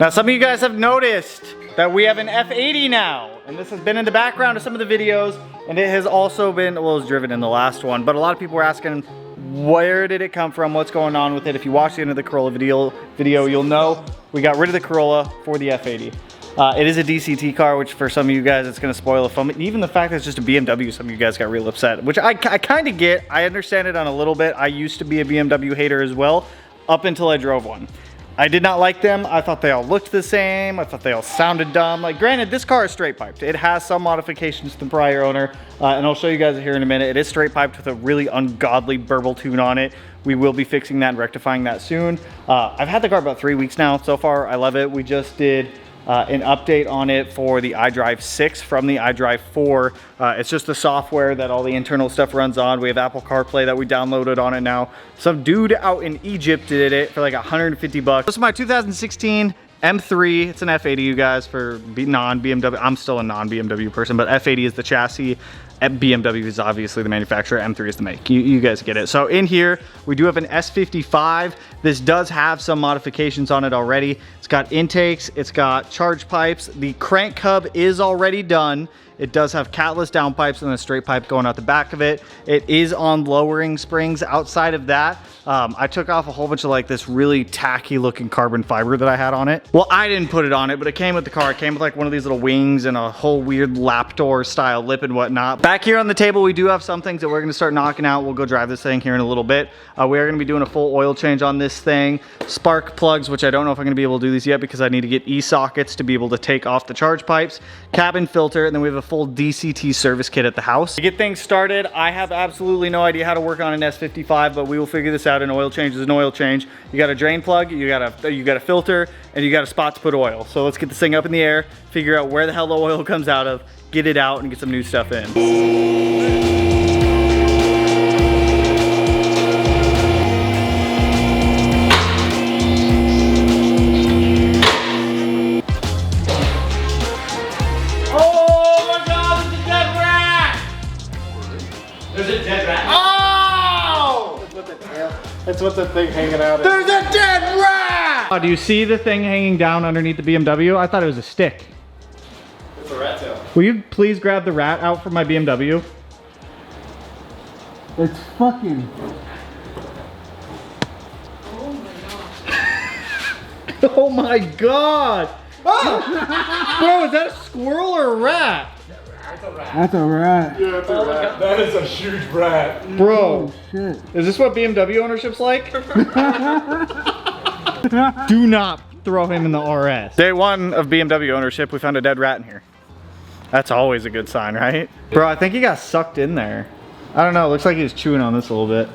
Now some of you guys have noticed that we have an F80 now, and this has been in the background of some of the videos, and it has also been, well, it was driven in the last one, but a lot of people were asking, where did it come from, what's going on with it? If you watch the end of the Corolla video, you'll know we got rid of the Corolla for the F80. It is a DCT car, which for some of you guys, it's gonna spoil the fun. Even the fact that it's just a BMW, some of you guys got real upset, which I kind of get. I understand it on a little bit. I used to be a BMW hater as well, up until I drove one. I did not like them. I thought they all looked the same. I thought they all sounded dumb. Like, granted, this car is straight piped. It has some modifications to the prior owner, and I'll show you guys here in a minute. It is straight piped with a really ungodly burble tune on it. We will be fixing that and rectifying that soon. I've had the car about 3 weeks now. So far, I love it. We just did an update on it for the iDrive 6 from the iDrive 4. It's just the software that all the internal stuff runs on. We have Apple CarPlay that we downloaded on it now. Some dude out in Egypt did it for like 150 bucks. This is my 2016 M3. It's an F80, you guys, for non-BMW. I'm still a non-BMW person, but F80 is the chassis. BMW is obviously the manufacturer, M3 is the make. You guys get it. So in here, we do have an S55. This does have some modifications on it already. It's got intakes, it's got charge pipes. The crank hub is already done. It does have catless downpipes and a straight pipe going out the back of it. It is on lowering springs. Outside of that, I took off a whole bunch of like this really tacky looking carbon fiber that I had on it. Well, I didn't put it on it, but it came with the car. It came with like one of these little wings and a whole weird lap door style lip and whatnot. Back here on the table, we do have some things that we're gonna start knocking out. We'll go drive this thing here in a little bit. We are gonna be doing a full oil change on this thing. Spark plugs, which I don't know if I'm gonna be able to do these yet because I need to get E-sockets to be able to take off the charge pipes, cabin filter, and then we have a full DCT service kit at the house. To get things started, I have absolutely no idea how to work on an S55, but we will figure this out. An oil change is an oil change. You got a drain plug, you got a filter, and you got a spot to put oil. So let's get this thing up in the air, figure out where the hell the oil comes out of, get it out, and get some new stuff in. That's what the thing hanging out is. There's a dead rat! Oh, do you see the thing hanging down underneath the BMW? I thought it was a stick. It's a rat tail. Will you please grab the rat out from my BMW? It's fucking... Oh my god! Oh! Bro, is that a squirrel or a rat? That's a rat. That's a rat. Yeah, that's a rat. That is a huge rat. Bro, Oh, shit. is this what BMW ownership's like? Do not throw him in the RS. Day one of BMW ownership, we found a dead rat in here. That's always a good sign, right? Bro, I think he got sucked in there. I don't know, it looks like he was chewing on this a little bit.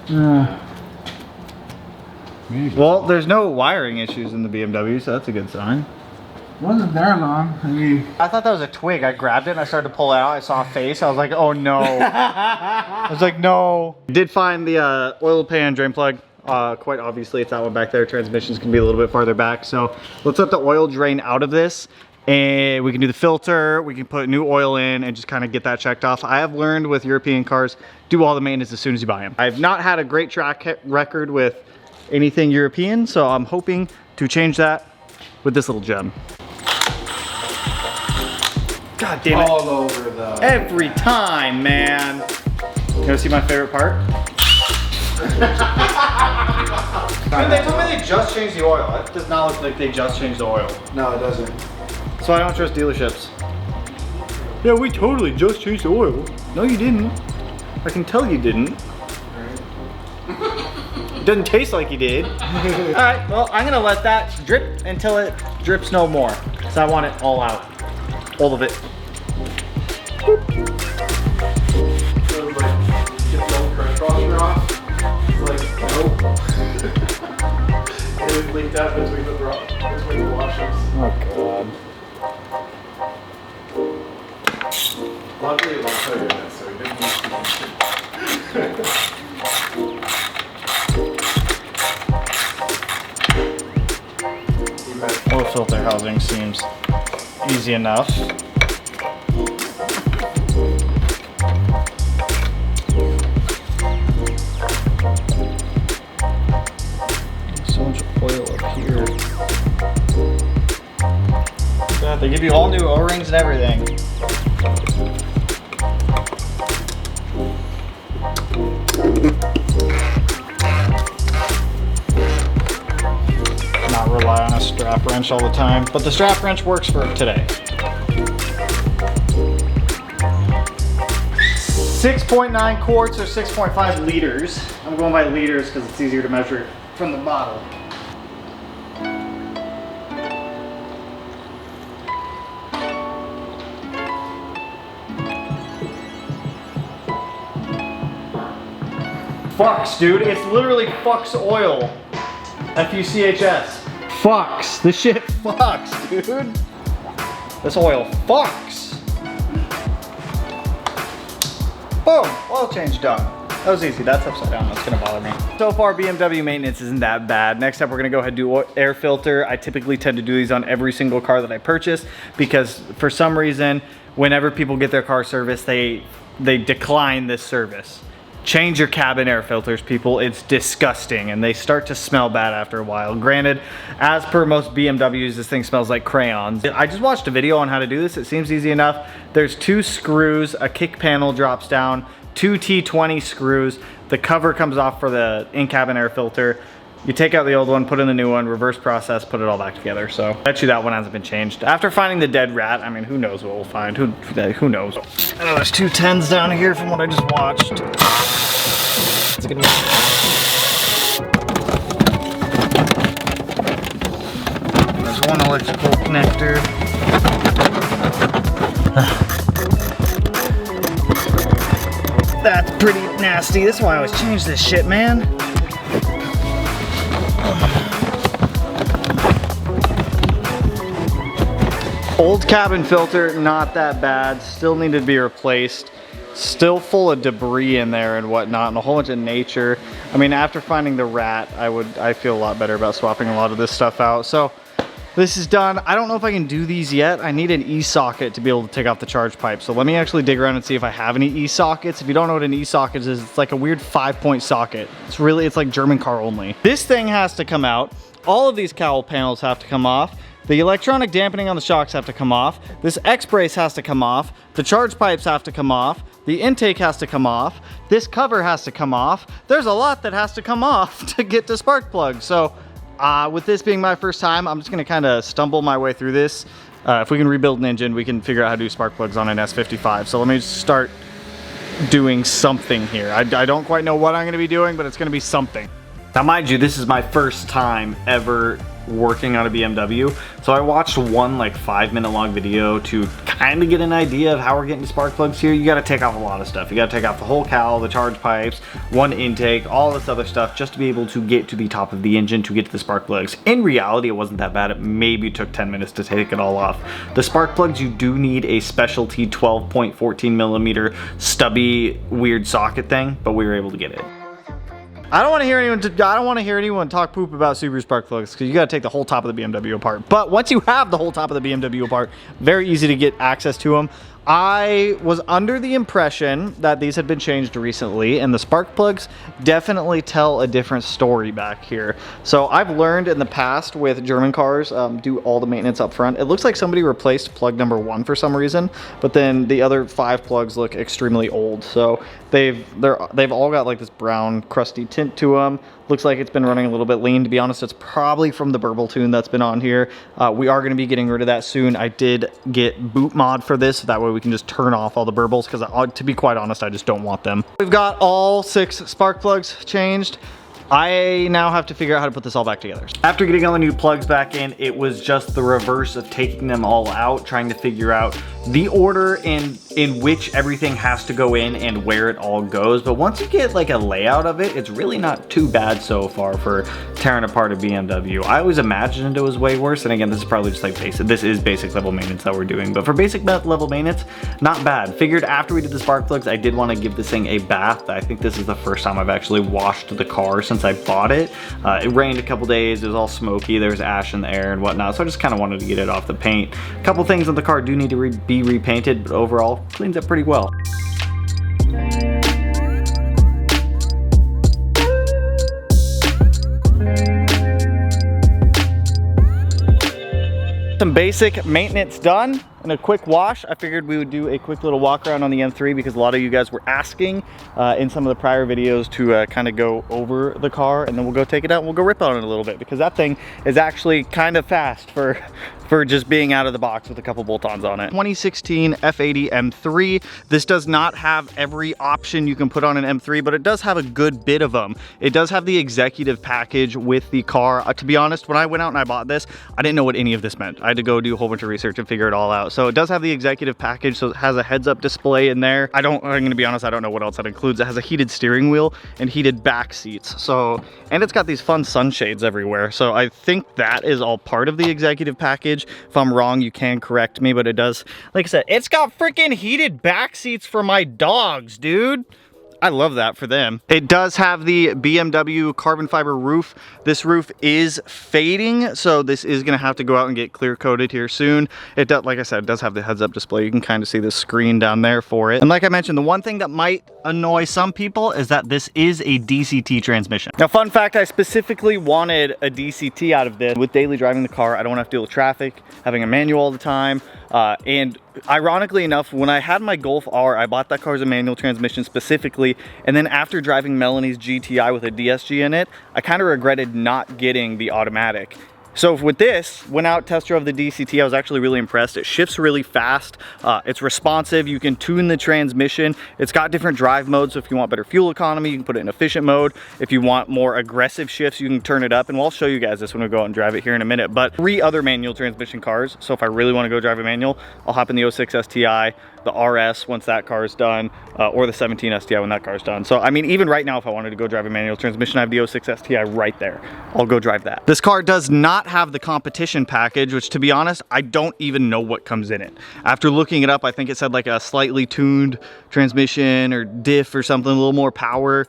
Well, there's no wiring issues in the BMW, so that's a good sign. Wasn't there long. I mean, I thought that was a twig. I grabbed it and I started to pull it out. I saw a face. I was like, oh no. I was like, no. Did find the oil pan drain plug. Quite obviously, it's that one back there. Transmissions can be a little bit farther back. So let's let the oil drain out of this. And we can do the filter. We can put new oil in and just kind of get that checked off. I have learned with European cars, do all the maintenance as soon as you buy them. I've not had a great track record with anything European. So I'm hoping to change that with this little gem. God damn it. All over the... Every time, man. You wanna see my favorite part? Dude, they told me they just changed the oil. It does not look like they just changed the oil. No, it doesn't. So I don't trust dealerships. Yeah, we totally just changed the oil. No, you didn't. I can tell you didn't. It doesn't taste like you did. All right, well, I'm gonna let that drip until it drips no more. Because I want it all out. All of it. It was like, get the old crisscrosser off. It's like, nope. It was leaked out between the washers. Oh, God. Luckily, it was clear that, so it didn't need to. Oil filter housing seems easy enough. So much oil up here. Yeah, they give you all new O-rings and everything. Not rely on a strap wrench all the time, but the strap wrench works for today. 6.9 quarts or 6.5 liters. I'm going by liters because it's easier to measure from the bottle. Fucks, dude. It's literally fucks oil. F-U-C-H-S. Fucks. This shit fucks, dude. This oil fucks. Boom. Oil change done. That was easy. That's upside down. That's gonna bother me. So far, BMW maintenance isn't that bad. Next up, we're gonna go ahead and do air filter. I typically tend to do these on every single car that I purchase because for some reason, whenever people get their car serviced, they decline this service. Change your cabin air filters, people. It's disgusting and they start to smell bad after a while. Granted, as per most BMWs, this thing smells like crayons. I just watched a video on how to do this. It seems easy enough. There's 2 screws, a kick panel drops down, 2 T20 screws. The cover comes off for the in-cabin air filter. You take out the old one, put in the new one, reverse process, put it all back together. So I bet you that one hasn't been changed. After finding the dead rat, I mean, who knows what we'll find? Who knows? I know there's 2 10s down here from what I just watched. It's gonna be... There's one electrical connector. That's pretty nasty. That's why I always change this shit, man. Old cabin filter, not that bad. Still needed to be replaced. Still full of debris in there and whatnot, and a whole bunch of nature. I mean, after finding the rat, I feel a lot better about swapping a lot of this stuff out. So this is done. I don't know if I can do these yet. I need an E-socket to be able to take off the charge pipe. So let me actually dig around and see if I have any E-sockets. If you don't know what an E-socket is, it's like a weird 5-point socket. It's like German car only. This thing has to come out. All of these cowl panels have to come off. The electronic dampening on the shocks have to come off. This X-brace has to come off. The charge pipes have to come off. The intake has to come off. This cover has to come off. There's a lot that has to come off to get to spark plugs. So with this being my first time, I'm just gonna kind of stumble my way through this. If we can rebuild an engine, we can figure out how to do spark plugs on an S55. So let me just start doing something here. I don't quite know what I'm gonna be doing, but it's gonna be something. Now mind you, this is my first time ever working on a BMW. So I watched one like 5-minute long video to kind of get an idea of how we're getting spark plugs here. You got to take off a lot of stuff. You got to take off the whole cowl, the charge pipes, one intake, all this other stuff just to be able to get to the top of the engine to get to the spark plugs. In reality, it wasn't that bad. It maybe took 10 minutes to take it all off. The spark plugs, you do need a specialty 12.14 millimeter stubby weird socket thing, but we were able to get it. I don't want to hear anyone talk poop about Subaru spark plugs because you got to take the whole top of the BMW apart. But once you have the whole top of the BMW apart, very easy to get access to them. I was under the impression that these had been changed recently, and the spark plugs definitely tell a different story back here. So I've learned in the past with German cars, do all the maintenance up front. It looks like somebody replaced plug number 1 for some reason, but then the other 5 plugs look extremely old. So they've all got like this brown crusty tint to them. Looks like it's been running a little bit lean. To be honest, it's probably from the burble tune that's been on here. We are going to be getting rid of that soon. I did get boot mod for this, so that way we can just turn off all the burbles, because to be quite honest, I just don't want them. We've got all 6 spark plugs changed. I now have to figure out how to put this all back together. After getting all the new plugs back in, it was just the reverse of taking them all out, trying to figure out the order in which everything has to go in and where it all goes. But once you get like a layout of it, it's really not too bad so far for tearing apart a BMW. I always imagined it was way worse, and again, this is probably just like basic. This is basic level maintenance that we're doing, but for basic level maintenance, not bad. Figured after we did the spark plugs, I did want to give this thing a bath. I think this is the first time I've actually washed the car since I bought it. It rained a couple days, it was all smoky, there was ash in the air and whatnot, so I just kind of wanted to get it off the paint. A couple things on the car do need to be repainted, but overall, cleans up pretty well. Some basic maintenance done and a quick wash. I figured we would do a quick little walk around on the M3 because a lot of you guys were asking in some of the prior videos to kind of go over the car, and then we'll go take it out and we'll go rip on it a little bit because that thing is actually kind of fast for just being out of the box with a couple bolt-ons on it. 2016 F80 M3. This does not have every option you can put on an M3, but it does have a good bit of them. It does have the executive package with the car. To be honest, when I went out and I bought this, I didn't know what any of this meant. I had to go do a whole bunch of research and figure it all out. So it does have the executive package, so it has a heads-up display in there. I'm gonna be honest, I don't know what else that includes. It has a heated steering wheel and heated back seats. So, and it's got these fun sunshades everywhere. So I think that is all part of the executive package. If I'm wrong, you can correct me, but it does, like I said, it's got freaking heated back seats for my dogs, dude. I love that for them. It does have the BMW carbon fiber roof. This roof is fading, so this is gonna have to go out and get clear coated here soon. It does, like I said, it does have the heads-up display. You can kind of see the screen down there for it. And like I mentioned, the one thing that might annoy some people is that this is a DCT transmission. Now, fun fact, I specifically wanted a DCT out of this. With daily driving the car, I don't want to have to deal with traffic, having a manual all the time. And ironically enough, when I had my Golf R, I bought that car as a manual transmission specifically, and then after driving Melanie's GTI with a DSG in it, I kind of regretted not getting the automatic. So with this, went out, test drove the DCT, I was actually really impressed. It shifts really fast, it's responsive, you can tune the transmission, it's got different drive modes, so if you want better fuel economy, you can put it in efficient mode. If you want more aggressive shifts, you can turn it up, and we'll show you guys this when we go out and drive it here in a minute. But 3 other manual transmission cars, so if I really want to go drive a manual, I'll hop in the 06 STI, the RS once that car is done, or the 17 STI when that car is done. So I mean, even right now, if I wanted to go drive a manual transmission, I have the 06 STI right there. I'll go drive that. This car does not have the competition package, which to be honest, I don't even know what comes in it. After looking it up, I think it said like a slightly tuned transmission or diff or something, a little more power,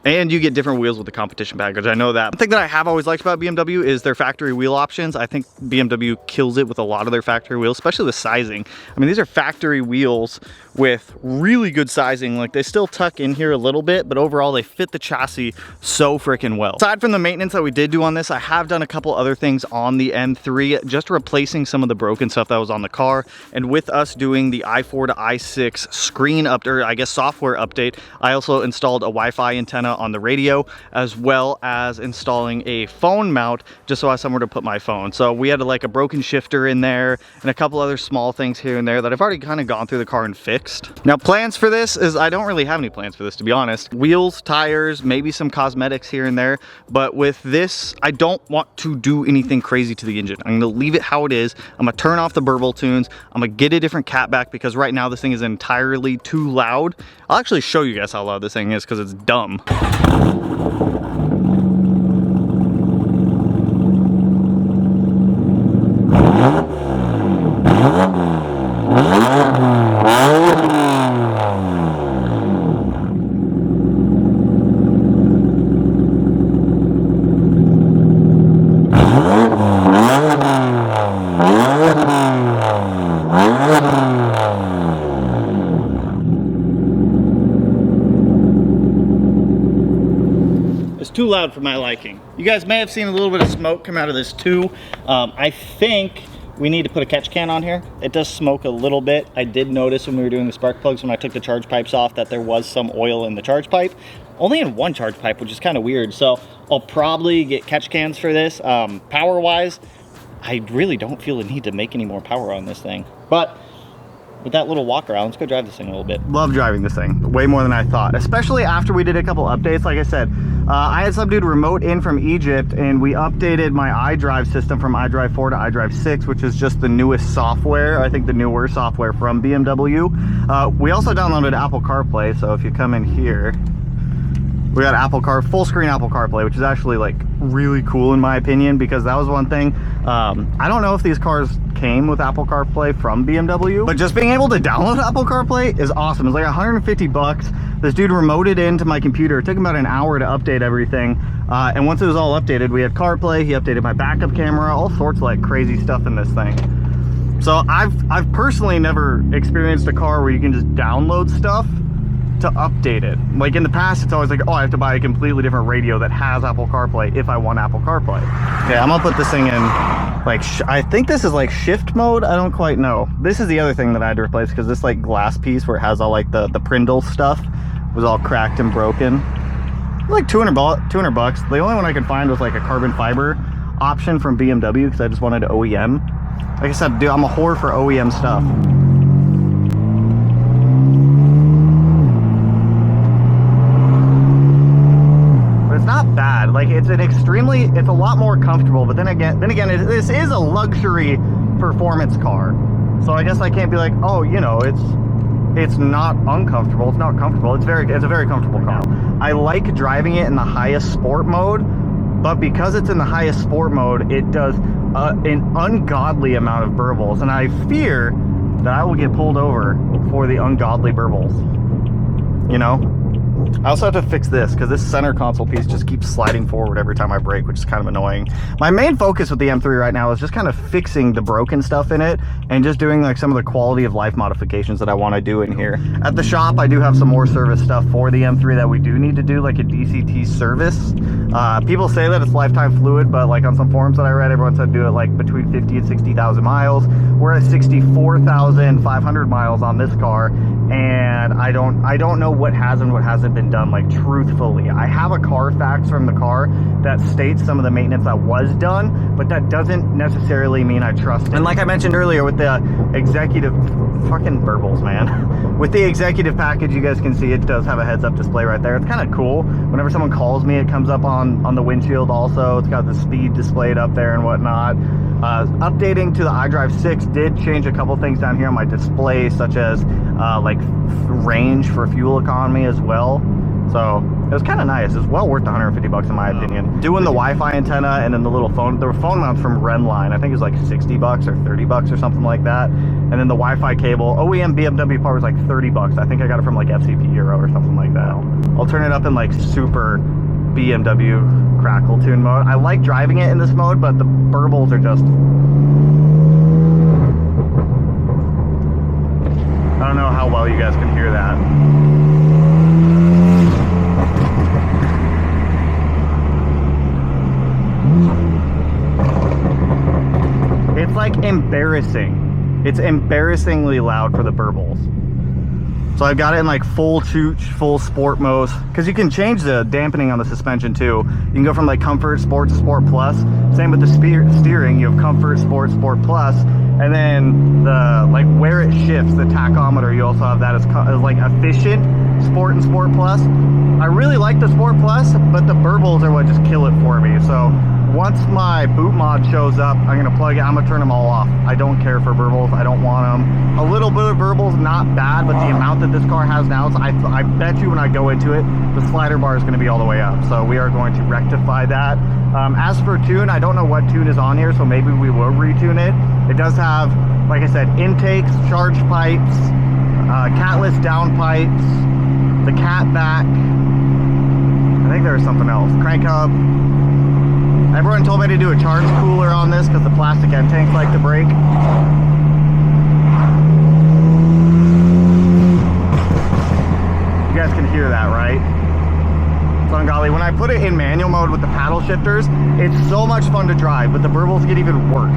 and you get different wheels with the competition package. I know that. One thing that I have always liked about BMW is their factory wheel options. I think BMW kills it with a lot of their factory wheels, especially with sizing. I mean, these are factory wheels with really good sizing. Like, they still tuck in here a little bit, but overall they fit the chassis so freaking well. Aside from the maintenance that we did do on this, I have done a couple other things on the M3, just replacing some of the broken stuff that was on the car. And with us doing the i4 to i6 screen update, or I guess software update, I also installed a Wi-Fi antenna on the radio, as well as installing a phone mount just so I have somewhere to put my phone. So we had like a broken shifter in there and a couple other small things here and there that I've already kind of gone through the car and fixed. Now, plans for this is, I don't really have any plans for this, to be honest. Wheels, tires, maybe some cosmetics here and there, but with this, I don't want to do anything crazy to the engine. I'm gonna leave it how it is. I'm gonna turn off the burble tunes. I'm gonna get a different catback because right now this thing is entirely too loud. I'll actually show you guys how loud this thing is because it's dumb. Too loud for my liking. You guys may have seen a little bit of smoke come out of this too. I think we need to put a catch can on here. It does smoke a little bit. I did notice when we were doing the spark plugs, when I took the charge pipes off, that there was some oil in the charge pipe. Only in one charge pipe, which is kind of weird. So I'll probably get catch cans for this. Power wise, I really don't feel the need to make any more power on this thing. But with that little walk around, let's go drive this thing a little bit. Love driving this thing, way more than I thought, especially after we did a couple updates. Like I said, I had some dude remote in from Egypt, and we updated my iDrive system from iDrive 4 to iDrive 6, which is just the newest software, I think the newer software from BMW. We also downloaded Apple CarPlay, so if you come in here, we got full screen Apple CarPlay, which is actually like really cool in my opinion, because that was one thing. I don't know if these cars came with Apple CarPlay from BMW, but just being able to download Apple CarPlay is awesome. It's like 150 bucks. This dude remoted into my computer. It took him about an hour to update everything. And once it was all updated, we had CarPlay. He updated my backup camera, all sorts of like crazy stuff in this thing. So I've personally never experienced a car where you can just download stuff to update it. Like in the past, it's always like, oh, I have to buy a completely different radio that has Apple CarPlay if I want Apple CarPlay. Okay, I'm gonna put this thing in, like, I think this is like shift mode. I don't quite know. This is the other thing that I had to replace, because this like glass piece where it has all like the Prindle stuff was all cracked and broken. Like 200 bucks. The only one I could find was like a carbon fiber option from BMW, because I just wanted OEM. Like I said, dude, I'm a whore for OEM stuff. But it's not bad. Like it's a lot more comfortable. But then again, this is a luxury performance car. So I guess I can't be like, oh, you know, it's not uncomfortable. It's not comfortable. It's a very comfortable car. I like driving it in the highest sport mode, but because it's in the highest sport mode, it does an ungodly amount of burbles, and I fear that I will get pulled over for the ungodly burbles. You know? I also have to fix this, because this center console piece just keeps sliding forward every time I brake, which is kind of annoying. My main focus with the M3 right now is just kind of fixing the broken stuff in it and just doing like some of the quality of life modifications that I want to do in here. At the shop, I do have some more service stuff for the M3 that we do need to do, like a DCT service. People say that it's lifetime fluid, but like on some forums that I read, everyone said do it like between 50 and 60,000 miles. We're at 64,500 miles on this car, and I don't know what has and what hasn't been done, like truthfully. I have a Carfax from the car that states some of the maintenance that was done, but that doesn't necessarily mean I trust it. And like I mentioned earlier with the executive, fucking burbles, man. With the executive package, you guys can see it does have a heads-up display right there. It's kind of cool. Whenever someone calls me, it comes up on the windshield also. It's got the speed displayed up there and whatnot. Updating to the iDrive 6 did change a couple things down here on my display, such as like range for fuel economy as well. So it was kind of nice. It was well worth the 150 bucks in my opinion. Doing the Wi-Fi antenna and then the little phone, the phone mounts from Renline, I think it was like 60 bucks or 30 bucks or something like that. And then the Wi-Fi cable, OEM BMW part was like 30 bucks. I think I got it from like FCP Euro or something like that. I'll turn it up in like super BMW crackle tune mode. I like driving it in this mode, but the burbles are just, I don't know how well you guys can hear that. It's like embarrassing. It's embarrassingly loud for the burbles. So I've got it in like full chooch, full sport mode, because you can change the dampening on the suspension too. You can go from like comfort, sport to sport plus. Same with the steering, you have comfort, sport, sport plus. And then the like where it shifts, the tachometer, you also have that as like efficient, sport and sport plus. I really like the sport plus, but the burbles are what just kill it for me. So once my boot mod shows up, I'm gonna plug it, I'm gonna turn them all off. I don't care for burbles, I don't want them. A little bit of burbles, not bad, but the amount that this car has now, so I bet you when I go into it, the slider bar is gonna be all the way up. So we are going to rectify that. As for tune, I don't know what tune is on here, so maybe we will retune it. It does have, like I said, intakes, charge pipes, catless down pipes, the cat back. I think there's something else. Crank hub. Everyone told me to do a charge cooler on this because the plastic end tanks like to break. You guys can hear that, right? It's ungodly. When I put it in manual mode with the paddle shifters, it's so much fun to drive, but the burbles get even worse.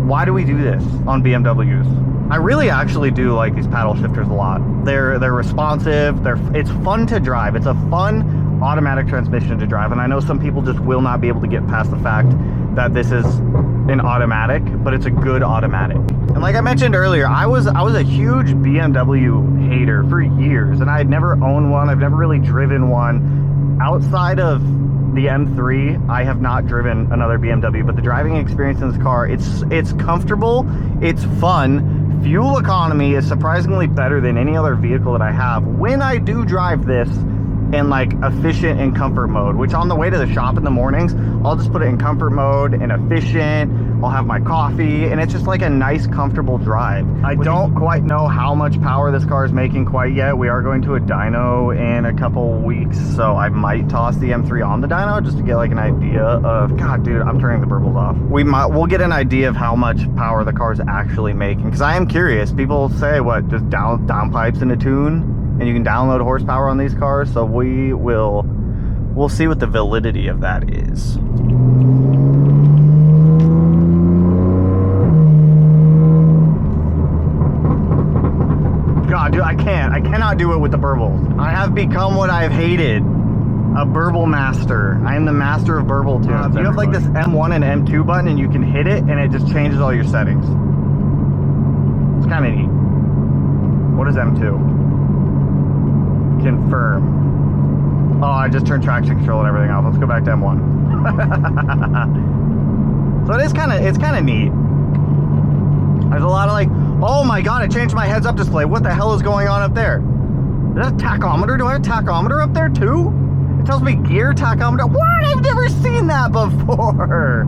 Why do we do this on BMWs? I really actually do like these paddle shifters a lot. They're responsive. It's fun to drive. It's a fun automatic transmission to drive, and I know some people just will not be able to get past the fact that this is an automatic, but it's a good automatic. And like I mentioned earlier, I was a huge BMW hater for years, and I had never owned one. I've never really driven one. Outside of the M3, I have not driven another BMW, but the driving experience in this car, it's comfortable, it's fun. Fuel economy is surprisingly better than any other vehicle that I have. When I do drive this, in like efficient and comfort mode, which on the way to the shop in the mornings, I'll just put it in comfort mode and efficient. I'll have my coffee and it's just like a nice comfortable drive. I don't quite know how much power this car is making quite yet. We are going to a dyno in a couple weeks, so I might toss the M3 on the dyno just to get like an idea of, God dude, I'm turning the burbles off. We'll get an idea of how much power the car's actually making, because I am curious. People say what, just down pipes in a tune and you can download horsepower on these cars, so we'll see what the validity of that is. God, dude, I cannot do it with the burbles. I have become what I've hated, a burble master. I am the master of burble tunes. You have like this M1 and M2 button and you can hit it and it just changes all your settings. It's kind of neat. What is M2? Confirm. Oh, I just turned traction control and everything off. Let's go back to M1. So it's kind of neat. There's a lot of like, oh my God, I changed my heads up display. What the hell is going on up there? Is that a tachometer? Do I have a tachometer up there too? It tells me gear tachometer. What? I've never seen that before.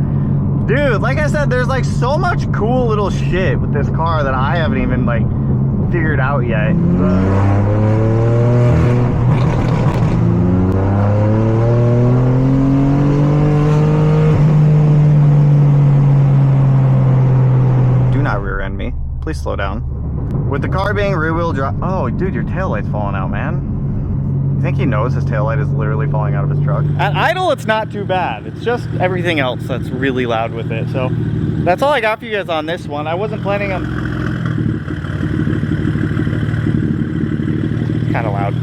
Dude, like I said, there's like so much cool little shit with this car that I haven't even like figured out yet. Rear end me. Please slow down. With the car being rear wheel drive. Oh, dude, your taillight's falling out, man. You think he knows his taillight is literally falling out of his truck? At idle, it's not too bad. It's just everything else that's really loud with it. So that's all I got for you guys on this one. I wasn't planning on. Kind of loud.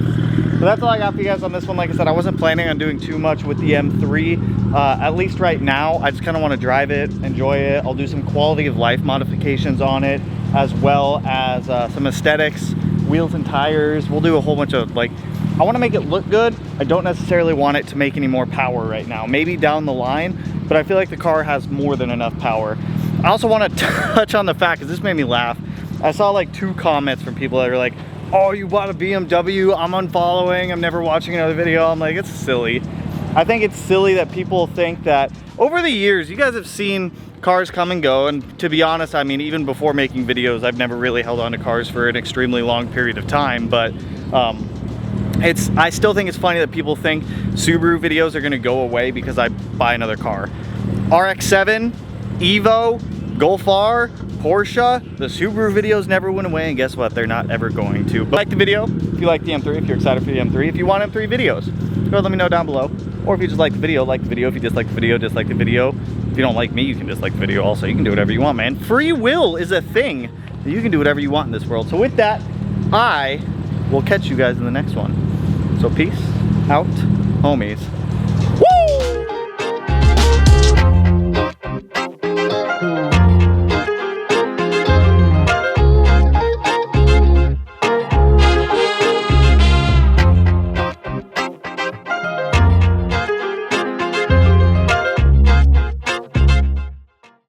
So that's all I got for you guys on this one. Like I said, I wasn't planning on doing too much with the M3. At least right now, I just kind of want to drive it, enjoy it. I'll do some quality of life modifications on it, as well as some aesthetics, wheels and tires. We'll do a whole bunch of like, I want to make it look good. I don't necessarily want it to make any more power right now. Maybe down the line, but I feel like the car has more than enough power. I also want to touch on the fact, because this made me laugh. I saw like 2 comments from people that are like, oh, you bought a BMW, I'm unfollowing, I'm never watching another video. I'm like, it's silly. I think it's silly that people think that over the years, you guys have seen cars come and go. And to be honest, I mean, even before making videos, I've never really held on to cars for an extremely long period of time. But I still think it's funny that people think Subaru videos are gonna go away because I buy another car. RX-7, Evo, Golf R, Porsche, the Subaru videos never went away, and guess what? They're not ever going to. But like the video, if you like the M3, if you're excited for the M3, if you want M3 videos, go ahead, let me know down below. Or if you just like the video, like the video. If you dislike the video, dislike the video. If you don't like me, you can dislike the video also. You can do whatever you want, man. Free will is a thing. You can do whatever you want in this world. So with that, I will catch you guys in the next one. So peace out, homies.